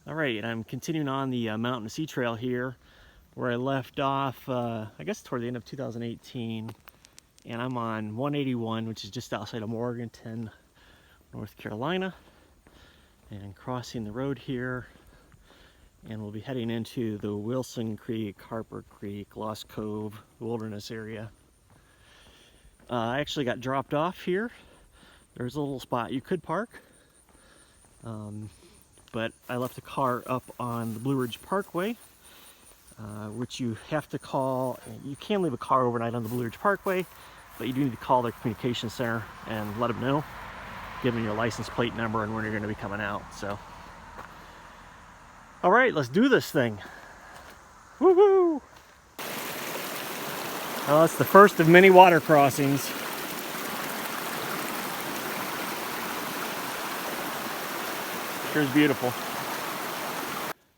All right, and I'm continuing on the Mountain Sea Trail here, where I left off, I guess toward the end of 2018, and I'm on 181, which is just outside of Morganton, North Carolina, and crossing the road here, and we'll be heading into the Wilson Creek, Harper Creek, Lost Cove wilderness area. I actually got dropped off here. There's a little spot you could park. But I left the car up on the Blue Ridge Parkway, which you have to call. You can leave a car overnight on the Blue Ridge Parkway, but you do need to call their communication center and let them know, give them your license plate number and when you're going to be coming out. So, all right, let's do this thing. Woohoo! Well, it's the first of many water crossings. Sure is beautiful.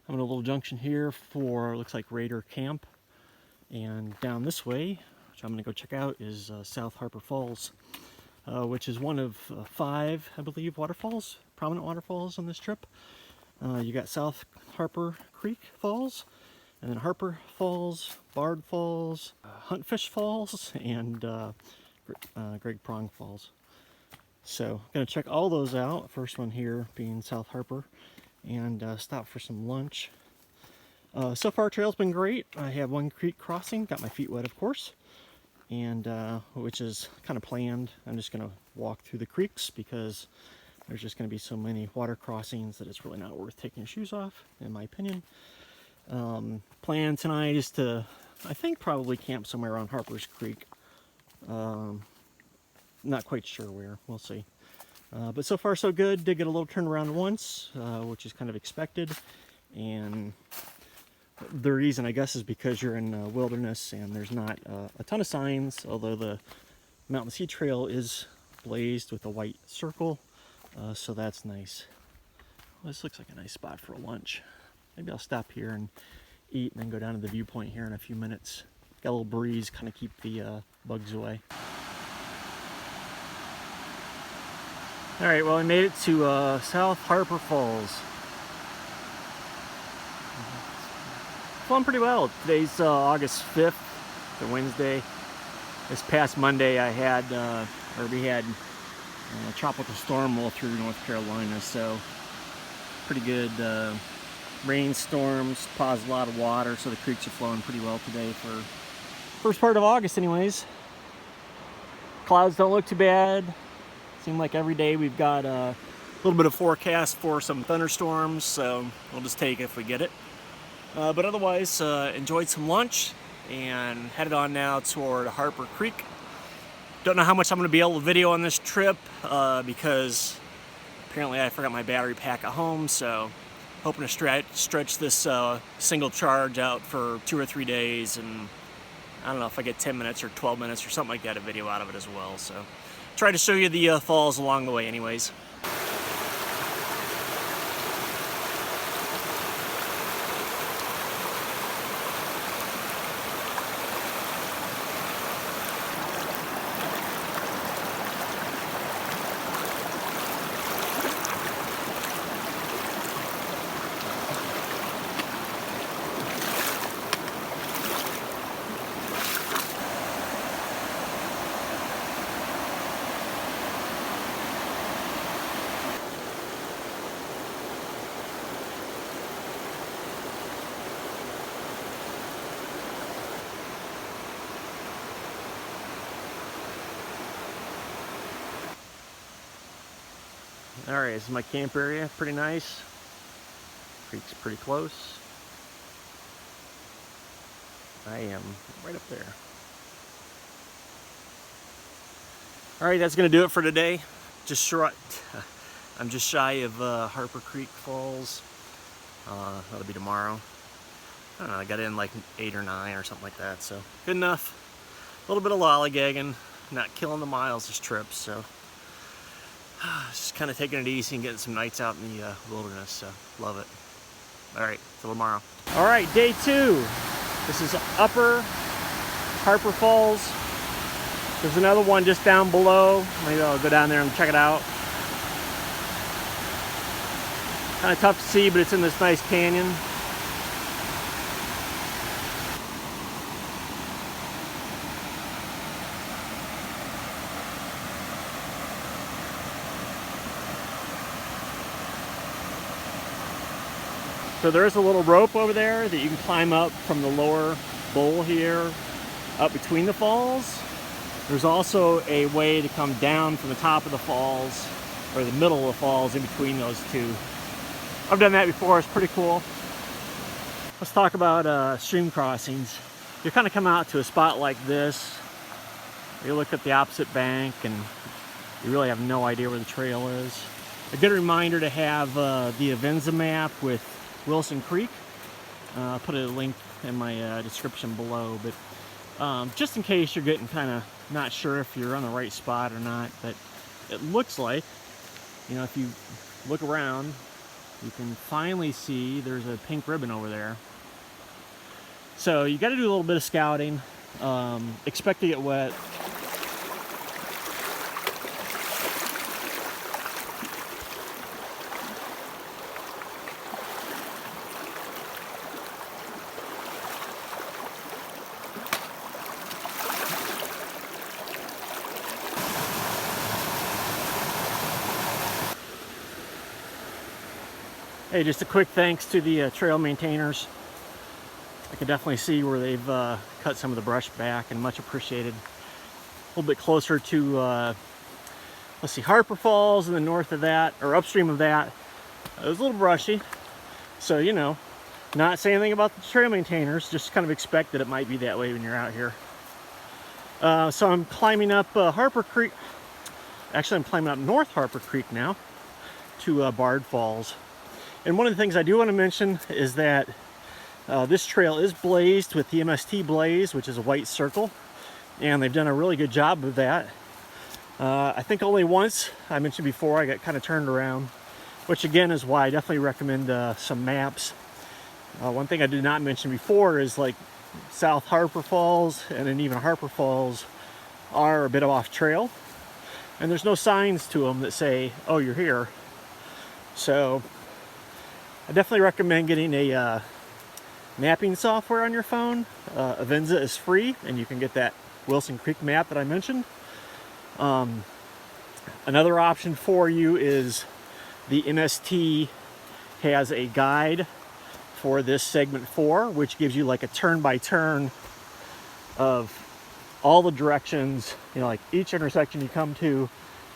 I'm at a little junction here for, looks like Raider Camp. And down this way, which I'm going to go check out, is South Harper Falls, which is one of 5, I believe, waterfalls, prominent waterfalls on this trip. You got South Harper Creek Falls, and then Harper Falls, Bard Falls, Huntfish Falls, and Gragg Prong Falls. So I'm going to check all those out. First one here being South Harper, and stop for some lunch. So far, trail's been great. I have one creek crossing, got my feet wet, of course, and which is kind of planned. I'm just going to walk through the creeks because there's just going to be so many water crossings that it's really not worth taking your shoes off, in my opinion. Plan tonight is to, I think, probably camp somewhere on Harper's Creek. Not quite sure where, we'll see. But so far so good. Did get a little turnaround once, which is kind of expected. And the reason, I guess, is because you're in wilderness and there's not a ton of signs, although the Mountain Sea Trail is blazed with a white circle, so that's nice. Well, this looks like a nice spot for a lunch. Maybe I'll stop here and eat and then go down to the viewpoint here in a few minutes. Got a little breeze, kind of keep the bugs away. All right, well, I made it to South Harper Falls. Going pretty well. Today's August 5th, the Wednesday. This past Monday, we had a tropical storm roll through North Carolina, so pretty good rainstorms, caused a lot of water, so the creeks are flowing pretty well today for first part of August, anyways. Clouds don't look too bad. Seems like every day we've got a little bit of forecast for some thunderstorms, so we'll just take it if we get it. But otherwise, enjoyed some lunch and headed on now toward Harper Creek. Don't know how much I'm going to be able to video on this trip because apparently I forgot my battery pack at home, so hoping to stretch this single charge out for 2 or 3 days, and I don't know if I get 10 minutes or 12 minutes or something like that, a video out of it as well. So try to show you the falls along the way anyways. Alright, this is my camp area, pretty nice. Creek's pretty close. I am right up there. Alright, that's going to do it for today. I'm just shy of Harper Creek Falls. That'll be tomorrow. I don't know, I got in like 8 or 9 or something like that, so good enough. A little bit of lollygagging, not killing the miles this trip, so just kind of taking it easy and getting some nights out in the wilderness, so love it. All right, till tomorrow. All right, day 2. This is Upper Harper Falls. There's another one just down below. Maybe I'll go down there and check it out. Kind of tough to see, but it's in this nice canyon. So there is a little rope over there that you can climb up from the lower bowl here, up between the falls. There's also a way to come down from the top of the falls, or the middle of the falls, in between those two. I've done that before, it's pretty cool. Let's talk about stream crossings. You kind of come out to a spot like this, you look at the opposite bank, and you really have no idea where the trail is. A good reminder to have the Avenza map with Wilson Creek. I'll put a link in my description below, but just in case you're getting kind of not sure if you're on the right spot or not, but it looks like, you know, if you look around, you can finally see there's a pink ribbon over there. So you got to do a little bit of scouting. Expect to get wet. Hey, just a quick thanks to the trail maintainers. I can definitely see where they've cut some of the brush back, and much appreciated. A little bit closer to, let's see, Harper Falls, and the north of that, or upstream of that, it was a little brushy. So, you know, not saying anything about the trail maintainers, just kind of expect that it might be that way when you're out here. So I'm climbing up Harper Creek. Actually, I'm climbing up North Harper Creek now to Bard Falls. And one of the things I do want to mention is that this trail is blazed with the MST blaze, which is a white circle, and they've done a really good job of that. I think only once, I mentioned before, I got kind of turned around, which again is why I definitely recommend some maps. One thing I did not mention before is like South Harper Falls and then even Harper Falls are a bit off trail, and there's no signs to them that say, oh, you're here. So I definitely recommend getting a mapping software on your phone. Avenza is free, and you can get that Wilson Creek map that I mentioned. Another option for you is the MST has a guide for this segment 4, which gives you like a turn-by-turn of all the directions, you know, like each intersection you come to,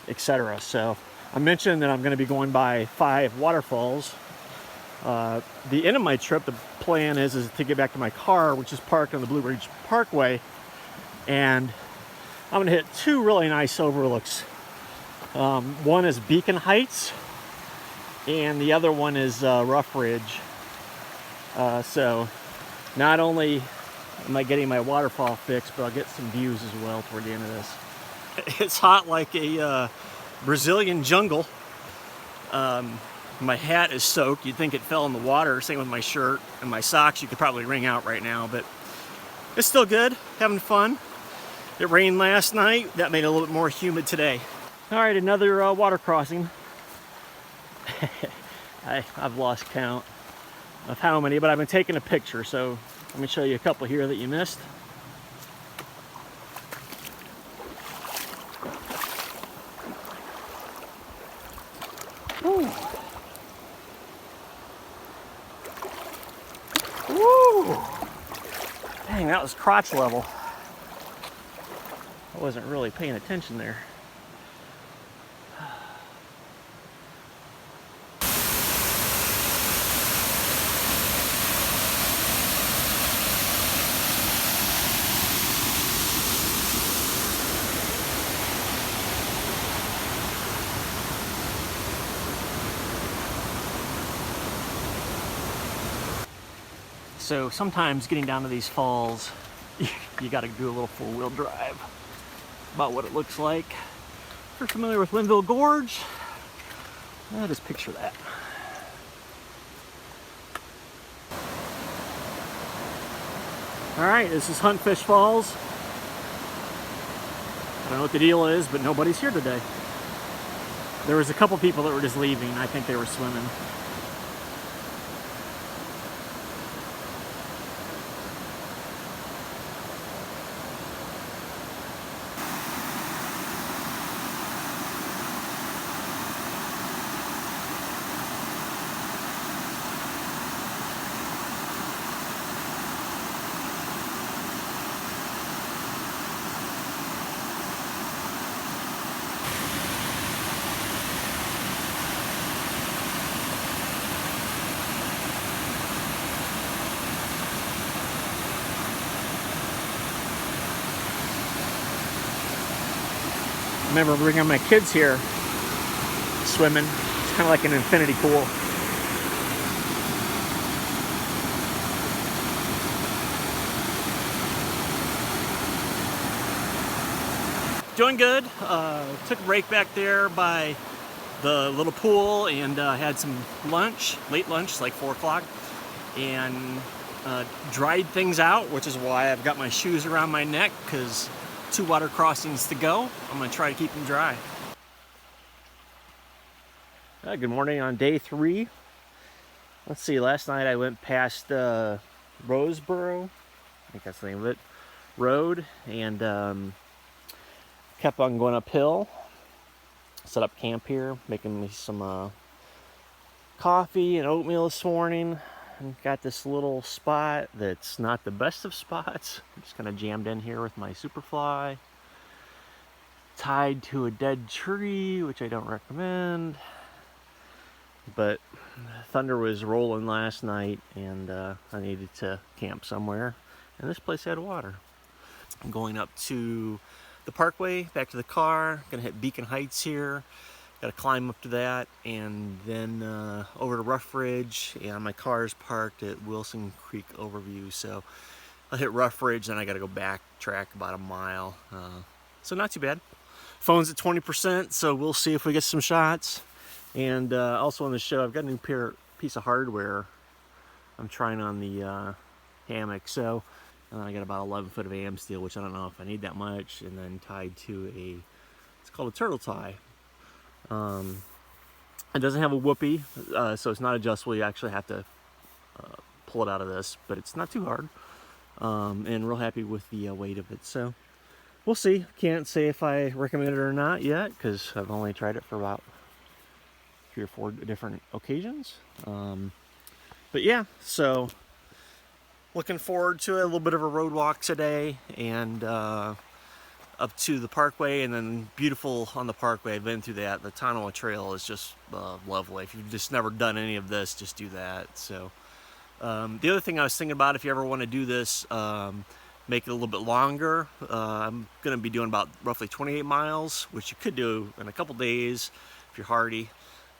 etc. So I mentioned that I'm going to be going by 5 waterfalls. The end of my trip, the plan is to get back to my car, which is parked on the Blue Ridge Parkway, and I'm going to hit 2 really nice overlooks. One is Beacon Heights, and the other one is Rough Ridge. So not only am I getting my waterfall fix, but I'll get some views as well toward the end of this. It's hot like a Brazilian jungle. My hat is soaked. You'd think it fell in the water. Same with my shirt and my socks. You could probably wring out right now, but it's still good. Having fun. It rained last night. That made it a little bit more humid today. All right, another water crossing. I've lost count of how many, but I've been taking a picture, so let me show you a couple here that you missed. Woo. Woo! Dang, that was crotch level. I wasn't really paying attention there. So sometimes getting down to these falls, you got to do a little four-wheel drive. About what it looks like. If you're familiar with Linville Gorge, just picture that. All right, this is Huntfish Falls. I don't know what the deal is, but nobody's here today. There was a couple people that were just leaving. I think they were swimming. remember bringing my kids here swimming. It's kind of like an infinity pool. Doing good. Took a break back there by the little pool and had some lunch, late lunch, like 4 o'clock, and dried things out, which is why I've got my shoes around my neck, because 2 water crossings to go. I'm going to try to keep them dry. Good morning on day 3. Let's see, last night I went past Roseboro, I think that's the name of it, road, and kept on going uphill. Set up camp here, making me some coffee and oatmeal this morning. And got this little spot that's not the best of spots. I'm just kind of jammed in here with my Superfly, tied to a dead tree, which I don't recommend. But thunder was rolling last night, and I needed to camp somewhere, and this place had water. I'm going up to the parkway, back to the car. Gonna hit Beacon Heights here. Gotta climb up to that, and then over to Rough Ridge, and my car's parked at Wilson Creek Overview, so I'll hit Rough Ridge, then I gotta go backtrack about a mile. So not too bad. Phone's at 20%, so we'll see if we get some shots. And also on the show, I've got a new piece of hardware I'm trying on the hammock. So I got about 11 foot of AM steel, which I don't know if I need that much, and then tied to it's called a turtle tie. It doesn't have a whoopee, so it's not adjustable. You actually have to pull it out of this, but it's not too hard. And real happy with the weight of it. So we'll see. Can't say if I recommend it or not yet, because I've only tried it for about 3 or 4 different occasions. But yeah, so looking forward to it. A little bit of a road walk today, and up to the parkway, and then beautiful on the parkway. I've been through that. The Tonawah Trail is just lovely. If you've just never done any of this, just do that. So the other thing I was thinking about, if you ever want to do this, make it a little bit longer. I'm going to be doing about roughly 28 miles, which you could do in a couple days if you're hardy.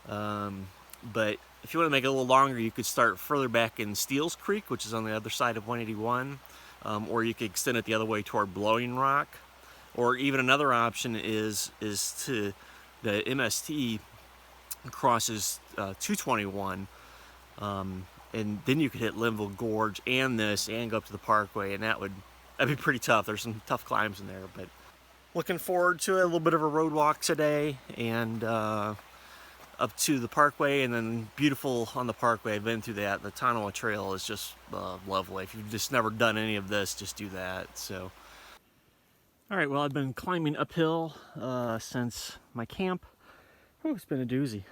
But if you want to make it a little longer, you could start further back in Steels Creek, which is on the other side of 181, or you could extend it the other way toward Blowing Rock. Or even another option is to the MST crosses 221, and then you could hit Linville Gorge and this and go up to the parkway, and that'd be pretty tough. There's some tough climbs in there, but looking forward to it. A little bit of a road walk today, and up to the parkway, and then beautiful on the parkway. I've been through that. The Tonawah Trail is just lovely. If you've just never done any of this, just do that. So. All right, well, I've been climbing uphill since my camp. Oh, it's been a doozy.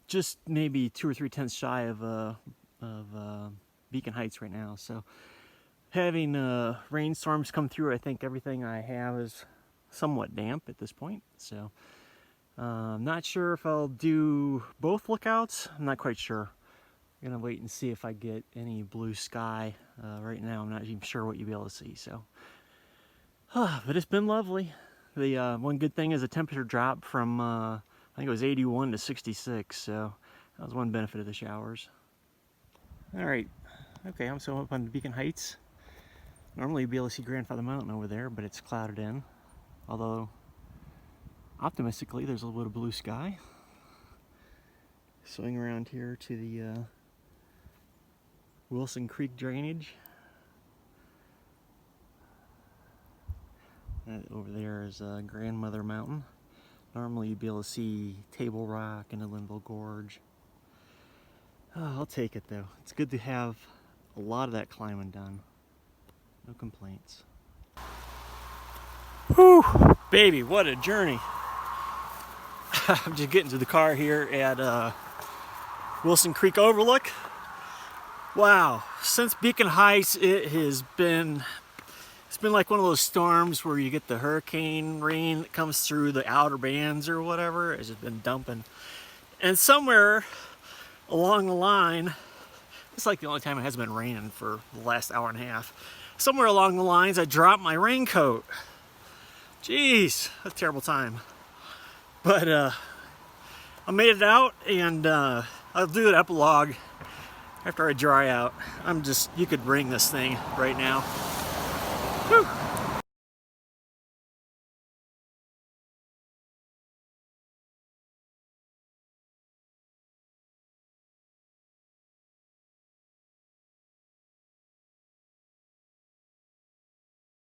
Just maybe 2 or 3 tenths shy of Beacon Heights right now. So having rainstorms come through, I think everything I have is somewhat damp at this point. So I'm not sure if I'll do both lookouts. I'm not quite sure. I'm gonna wait and see if I get any blue sky. Right now, I'm not even sure what you'll be able to see. So, but it's been lovely. The one good thing is the temperature dropped from I think it was 81 to 66. So that was one benefit of the showers. All right, okay, I'm so up on Beacon Heights. Normally you'd be able to see Grandfather Mountain over there, but it's clouded in. Although, optimistically, there's a little bit of blue sky. Swing around here to the Wilson Creek drainage. That over there is Grandmother Mountain. Normally you'd be able to see Table Rock and the Linville Gorge. Oh, I'll take it though. It's good to have a lot of that climbing done. No complaints. Whew, baby, what a journey. I'm just getting to the car here at Wilson Creek Overlook. Wow, since Beacon Heights, it's been like one of those storms where you get the hurricane rain that comes through the outer bands or whatever. It's just been dumping. And somewhere along the line, it's like the only time it hasn't been raining for the last hour and a half. Somewhere along the lines, I dropped my raincoat. Jeez, that's a terrible time. But I made it out, and I'll do an epilogue after I dry out. You could ring this thing right now. Whew.